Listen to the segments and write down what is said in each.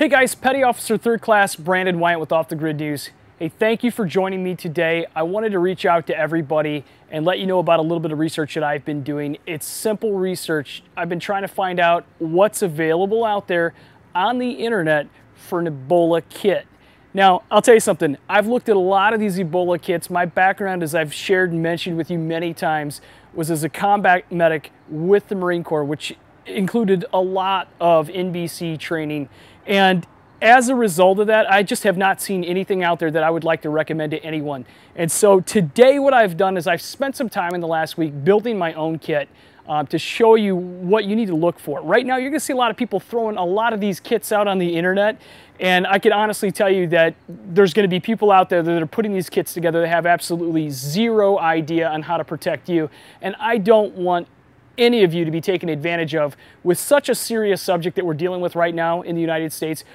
Hey guys, Petty Officer 3rd Class Brandon Wyatt with Off the Grid News. Hey, thank you for joining me today. I wanted to reach out to everybody and let you know about a little bit of research that I've been doing. It's simple research. I've been trying to find out what's available out there on the internet for an Ebola kit. Now, I'll tell you something. I've looked at a lot of these Ebola kits. My background, as I've shared and mentioned with you many times, was as a combat medic with the Marine Corps, which included a lot of NBC training. And as a result of that, I just have not seen anything out there that I would like to recommend to anyone. And so today what I've done is I've spent some time in the last week building my own kit to show you what you need to look for. Right now, you're going to see a lot of people throwing a lot of these kits out on the internet. And I can honestly tell you that there's going to be people out there that are putting these kits together that have absolutely zero idea on how to protect you. And I don't want any of you to be taken advantage of with such a serious subject that we're dealing with right now in the United States.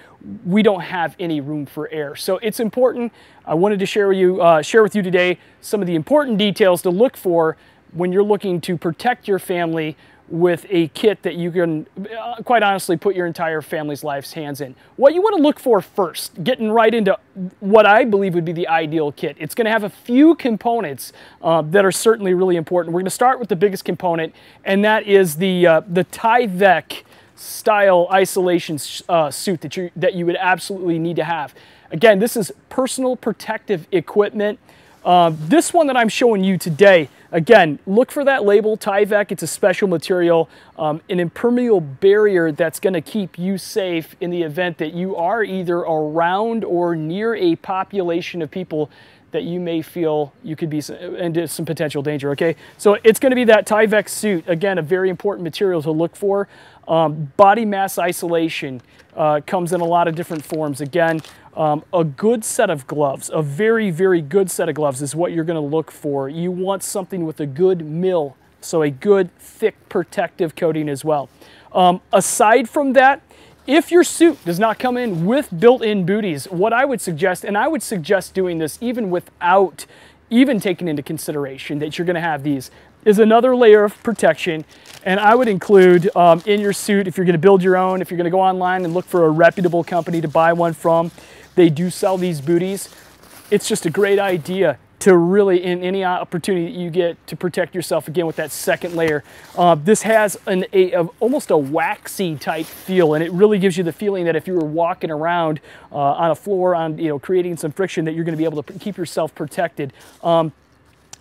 We don't have any room for error. So it's important. I wanted to share with you today some of the important details to look for when you're looking to protect your family with a kit that you can, quite honestly, put your entire family's life's hands in. What you want to look for first, getting right into what I believe would be the ideal kit. It's going to have a few components that are certainly really important. We're going to start with the biggest component, and that is the Tyvek style isolation suit that you would absolutely need to have. Again, this is personal protective equipment. This one that I'm showing you today, again, look for that label, Tyvek. It's a special material, an impermeable barrier that's going to keep you safe in the event that you are either around or near a population of people that you may feel you could be into some potential danger, okay? So it's going to be that Tyvek suit. Again, a very important material to look for. Body mass isolation comes in a lot of different forms. Again, a good set of gloves, a very, very good set of gloves is what you're going to look for. You want something with a good mill, so a good, thick, protective coating as well. Aside from that, if your suit does not come in with built-in booties, what I would suggest, and I would suggest doing this even without even taking into consideration that you're going to have these, is another layer of protection. And I would include in your suit, if you're going to build your own, if you're going to go online and look for a reputable company to buy one from, they do sell these booties. It's just a great idea to really, in any opportunity that you get, to protect yourself again with that second layer. This has almost a waxy type feel, and it really gives you the feeling that if you were walking around on a floor, creating some friction, that you're going to be able to keep yourself protected.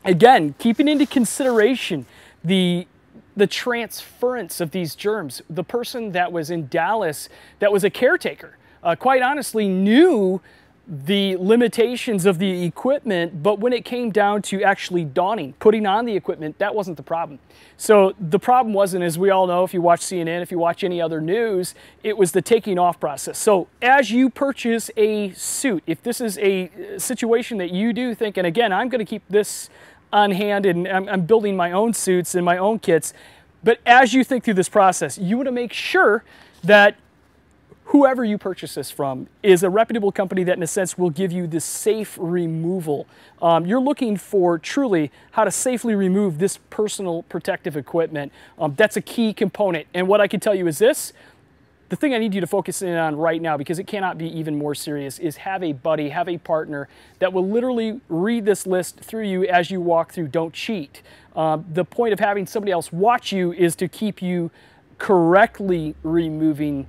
Again, keeping into consideration the transference of these germs. The person that was in Dallas, that was a caretaker, quite honestly knew the limitations of the equipment, but when it came down to actually putting on the equipment, that wasn't the problem. So the problem wasn't, as we all know, if you watch CNN, if you watch any other news, it was the taking off process. So as you purchase a suit, if this is a situation that you do think, and again, I'm going to keep this on hand and I'm building my own suits and my own kits, but as you think through this process, you want to make sure that whoever you purchase this from is a reputable company that, in a sense, will give you the safe removal. You're looking for truly how to safely remove this personal protective equipment. That's a key component. And what I can tell you is this: the thing I need you to focus in on right now, because it cannot be even more serious, is have a buddy, have a partner that will literally read this list through you as you walk through. Don't cheat. The point of having somebody else watch you is to keep you correctly removing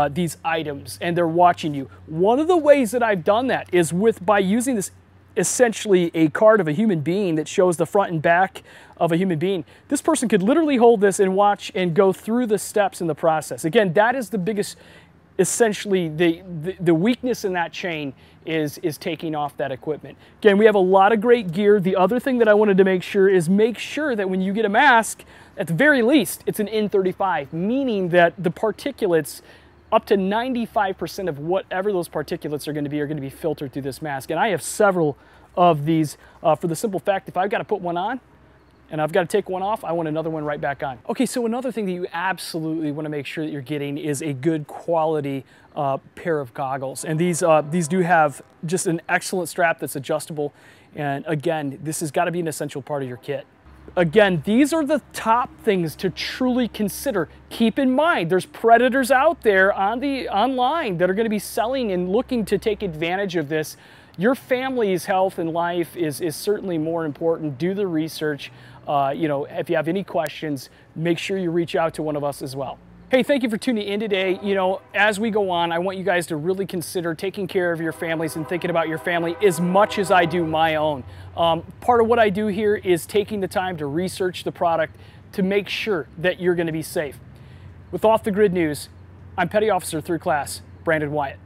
these items, and they're watching you. One of the ways that I've done that is by using this, essentially a card of a human being that shows the front and back of a human being. This person could literally hold this and watch and go through the steps in the process. Again, that is the biggest, essentially the weakness in that chain is taking off that equipment. Again, we have a lot of great gear. The other thing that I wanted to make sure that when you get a mask, at the very least, it's an N35, meaning that the particulates, up to 95% of whatever those particulates are going to be filtered through this mask. And I have several of these for the simple fact, if I've got to put one on and I've got to take one off, I want another one right back on. Okay, so another thing that you absolutely want to make sure that you're getting is a good quality pair of goggles. And these do have just an excellent strap that's adjustable. And again, this has got to be an essential part of your kit. Again, these are the top things to truly consider. Keep in mind, there's predators out there online that are going to be selling and looking to take advantage of this. Your family's health and life is certainly more important. Do the research. If you have any questions, make sure you reach out to one of us as well. Hey, thank you for tuning in today. As we go on, I want you guys to really consider taking care of your families and thinking about your family as much as I do my own. Part of what I do here is taking the time to research the product to make sure that you're going to be safe. With Off the Grid News, I'm Petty Officer 3rd Class Brandon Wyatt.